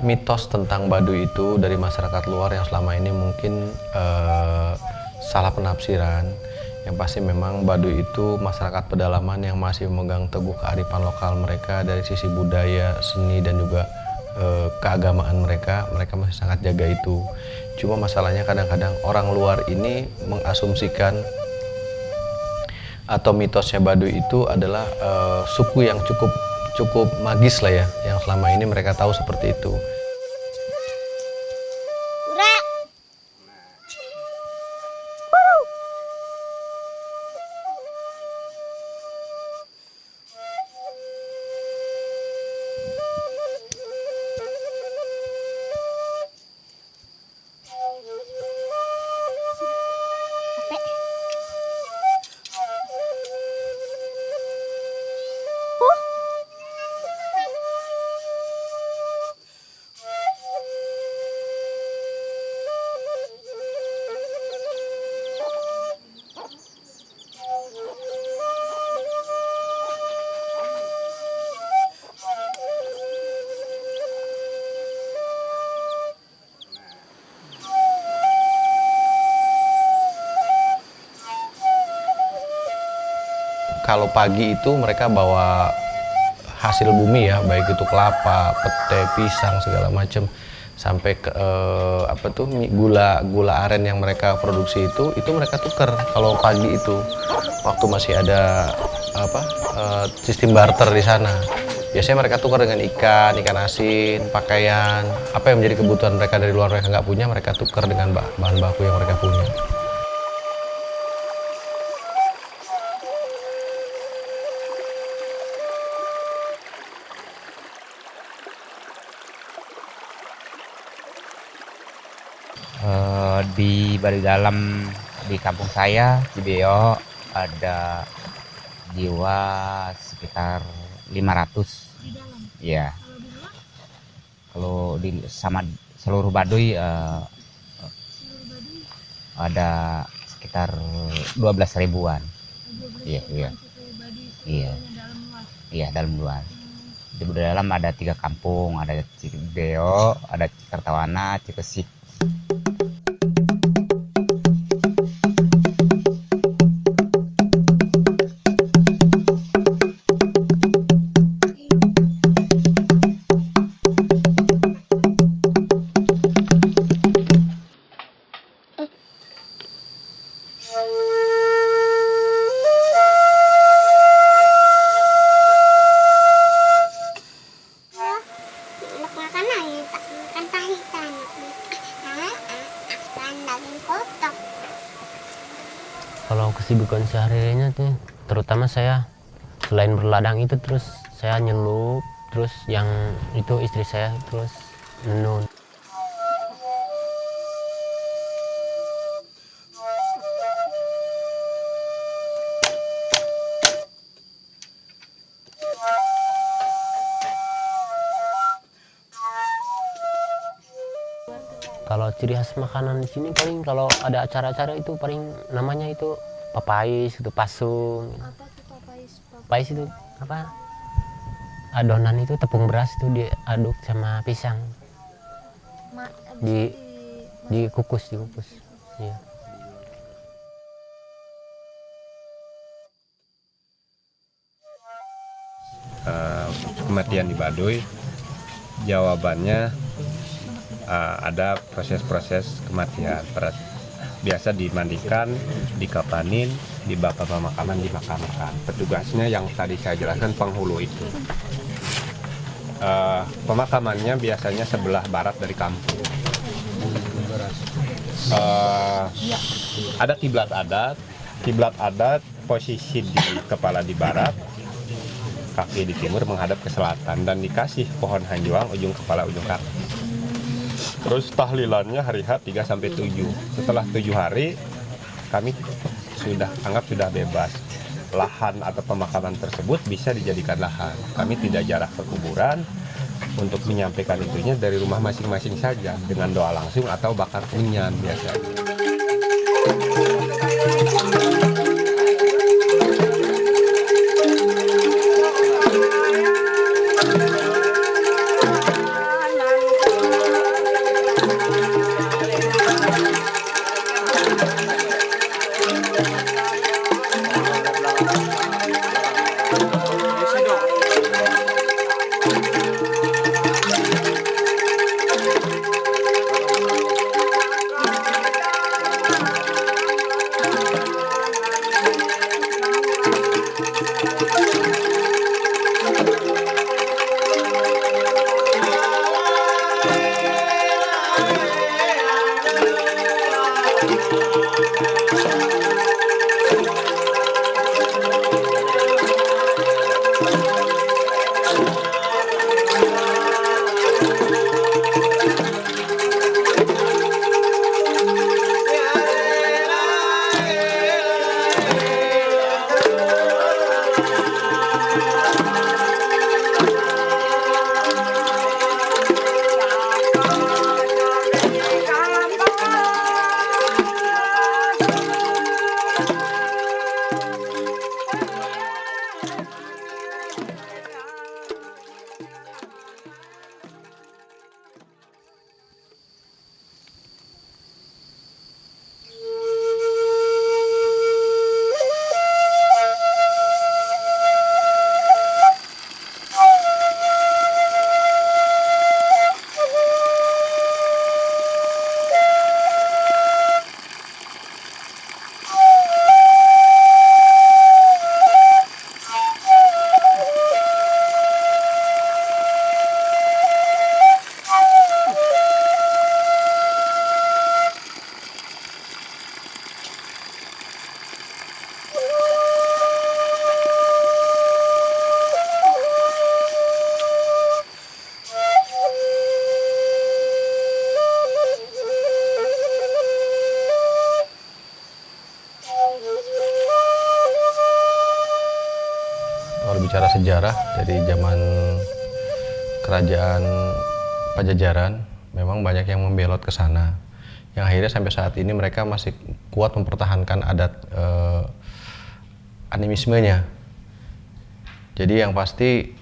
mitos tentang Baduy itu dari masyarakat luar yang selama ini mungkin salah penafsiran. Yang pasti memang Baduy itu masyarakat pedalaman yang masih memegang teguh kearifan lokal mereka dari sisi budaya, seni dan juga keagamaan mereka masih sangat jaga itu. Cuma masalahnya kadang-kadang orang luar ini mengasumsikan atau mitosnya Baduy itu adalah suku yang cukup magis lah ya, yang selama ini mereka tahu seperti itu. Kalau pagi itu mereka bawa hasil bumi ya, baik itu kelapa, pete, pisang segala macam, sampai ke gula aren yang mereka produksi itu mereka tukar kalau pagi itu, waktu masih ada sistem barter di sana. Biasanya mereka tukar dengan ikan asin, pakaian, apa yang menjadi kebutuhan mereka dari luar mereka nggak punya, mereka tukar dengan bahan baku yang mereka punya. Di Baduy Dalam di kampung saya di Beo ada jiwa sekitar 500. Di dalam. Ya. Kalau di luar? Kalau di sama seluruh Baduy Seluruh Baduy ada sekitar 12 ribuan. 12 Iya, iya. suku Baduy. Iya. Dalam luas. Iya, dalam luas. Di Baduy Dalam ada 3 kampung, ada Beo, ada Cikertawana, Cikesik. Kalau kesibukan sehari-harinya tuh, terutama saya selain berladang itu terus saya nyelup, terus yang itu istri saya terus menenun. Kalau ciri khas makanan di sini paling kalau ada acara-acara itu paling namanya itu papais, itu pasung. Apa tuh papais? Papais itu apa? Adonan itu tepung beras itu diaduk sama pisang. Abis Dikukus. Iya. Kematian di Baduy, jawabannya ada proses-proses kematian. Biasa dimandikan, dikapanin, dibawa ke pemakaman, dimakamkan. Petugasnya yang tadi saya jelaskan penghulu itu. Pemakamannya biasanya sebelah barat dari kampung. Ada kiblat adat, posisi di kepala di barat, kaki di timur menghadap ke selatan, dan dikasih pohon hanjuang ujung kepala ujung kaki. Terus tahlilannya hari H 3-7. Setelah 7 hari kami anggap sudah bebas. Lahan atau pemakaman tersebut bisa dijadikan lahan. Kami tidak jarak ke kuburan. Untuk menyampaikan itunya dari rumah masing-masing saja, dengan doa langsung atau bakar kunyan biasanya. Kalau bicara sejarah dari zaman kerajaan Pajajaran, memang banyak yang membelot ke sana. Yang akhirnya sampai saat ini mereka masih kuat mempertahankan adat animismenya. Jadi yang pasti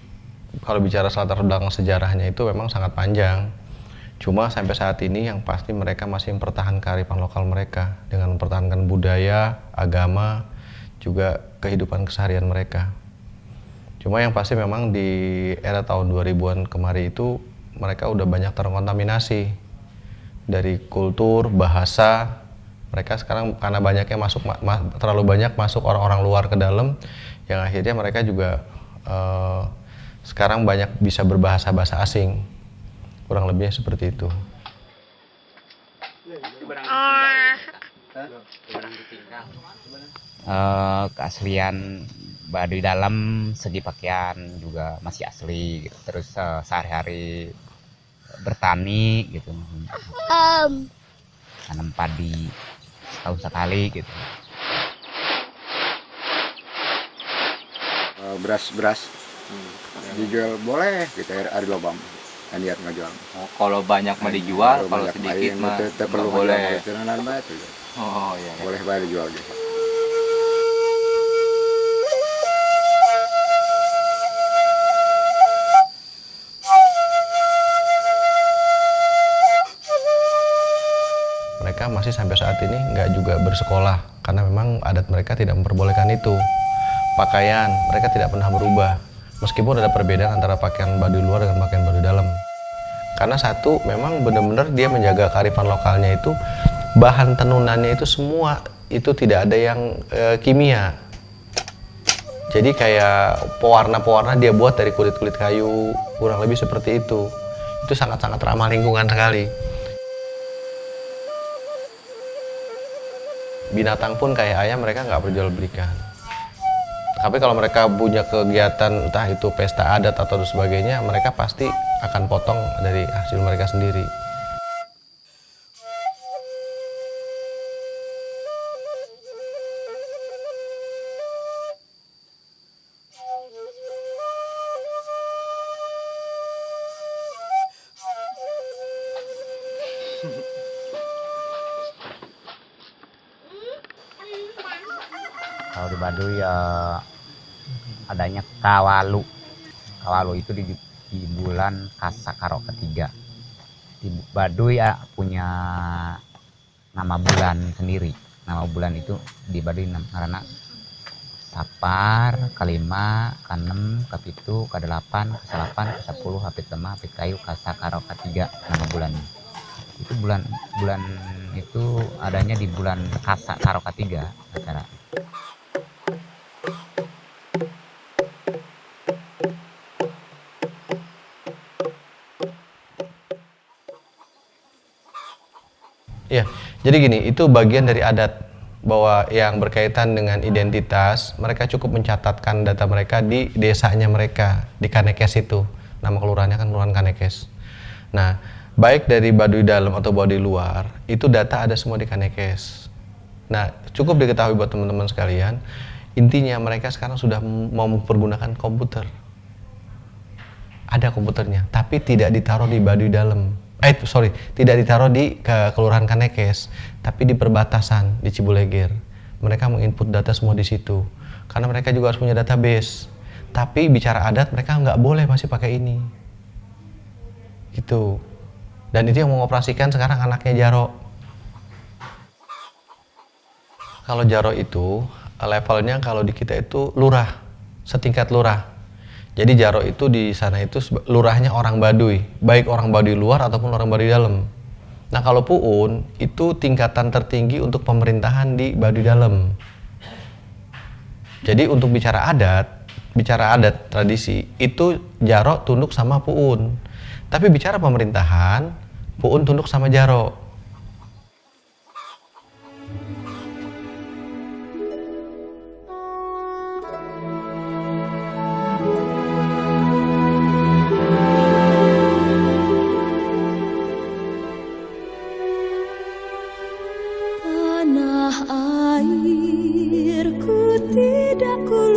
kalau bicara latar belakang sejarahnya itu memang sangat panjang. Cuma sampai saat ini yang pasti mereka masih mempertahankan kearifan lokal mereka dengan mempertahankan budaya, agama, juga kehidupan keseharian mereka. Cuma yang pasti memang di era tahun 2000-an kemarin itu mereka udah banyak terkontaminasi dari kultur, bahasa. Mereka sekarang karena banyaknya terlalu banyak masuk orang-orang luar ke dalam, yang akhirnya mereka juga sekarang banyak bisa berbahasa-bahasa asing. Kurang lebihnya seperti itu. Keaslian Baduy dalam segi pakaian juga masih asli gitu. Terus sehari-hari bertani gitu, tanam padi setahun sekali gitu. Beras dijual boleh gitu, ada lobam yang niat ngajual. Oh, kalau banyak mah dijual, kalau sedikit mah perlu nggak boleh. Oh iya. Boleh bayar dijual gitu. Mereka masih sampai saat ini nggak juga bersekolah karena memang adat mereka tidak memperbolehkan itu. Pakaian mereka tidak pernah berubah meskipun ada perbedaan antara pakaian Baduy luar dengan pakaian Baduy dalam. Karena satu memang benar-benar dia menjaga kearifan lokalnya itu, bahan tenunannya itu semua itu tidak ada yang kimia. Jadi kayak pewarna-pewarna dia buat dari kulit-kulit kayu, kurang lebih seperti itu. Itu sangat-sangat ramah lingkungan sekali. Binatang pun kayak ayam mereka nggak perjualbelikan. Tapi kalau mereka punya kegiatan entah itu pesta adat atau sebagainya, mereka pasti akan potong dari hasil mereka sendiri. Kalau di Baduy adanya Kawalu. Kawalu itu di bulan Kasakaro ketiga. Di Baduy punya nama bulan sendiri. nama bulan itu di Baduy karena Sapar, Kalima, Kanem, Kapitu, K8, K8, K10, Hapit Lemah, Hapit Kayu, Kasa, Karo, K3 nama bulan. Itu bulan itu adanya di bulan Kasa, Karo, K3 acara. Iya, jadi gini, itu bagian dari adat bahwa yang berkaitan dengan identitas, mereka cukup mencatatkan data mereka di desanya mereka, di Kanekes itu. Nama kelurahannya kan Kelurahan Kanekes. Nah, baik dari Baduy dalam atau Baduy luar, itu data ada semua di Kanekes. Nah, cukup diketahui buat teman-teman sekalian, intinya mereka sekarang sudah mau mempergunakan komputer. Ada komputernya, tapi tidak ditaruh di Baduy dalam. Tidak ditaruh di Kelurahan Kanekes, tapi di perbatasan di Cibuleger. Mereka menginput data semua di situ, karena mereka juga harus punya database. Tapi bicara adat mereka nggak boleh masih pakai ini, gitu. Dan itu yang mengoperasikan sekarang anaknya Jaro. Kalau Jaro itu levelnya kalau di kita itu lurah, setingkat lurah. Jadi Jaro itu di sana itu lurahnya orang Baduy, baik orang Baduy luar ataupun orang Baduy dalam. Nah kalau Puun itu tingkatan tertinggi untuk pemerintahan di Baduy dalam. Jadi untuk bicara adat tradisi itu Jaro tunduk sama Puun. Tapi bicara pemerintahan, Puun tunduk sama Jaro. Tanah airku tidak ku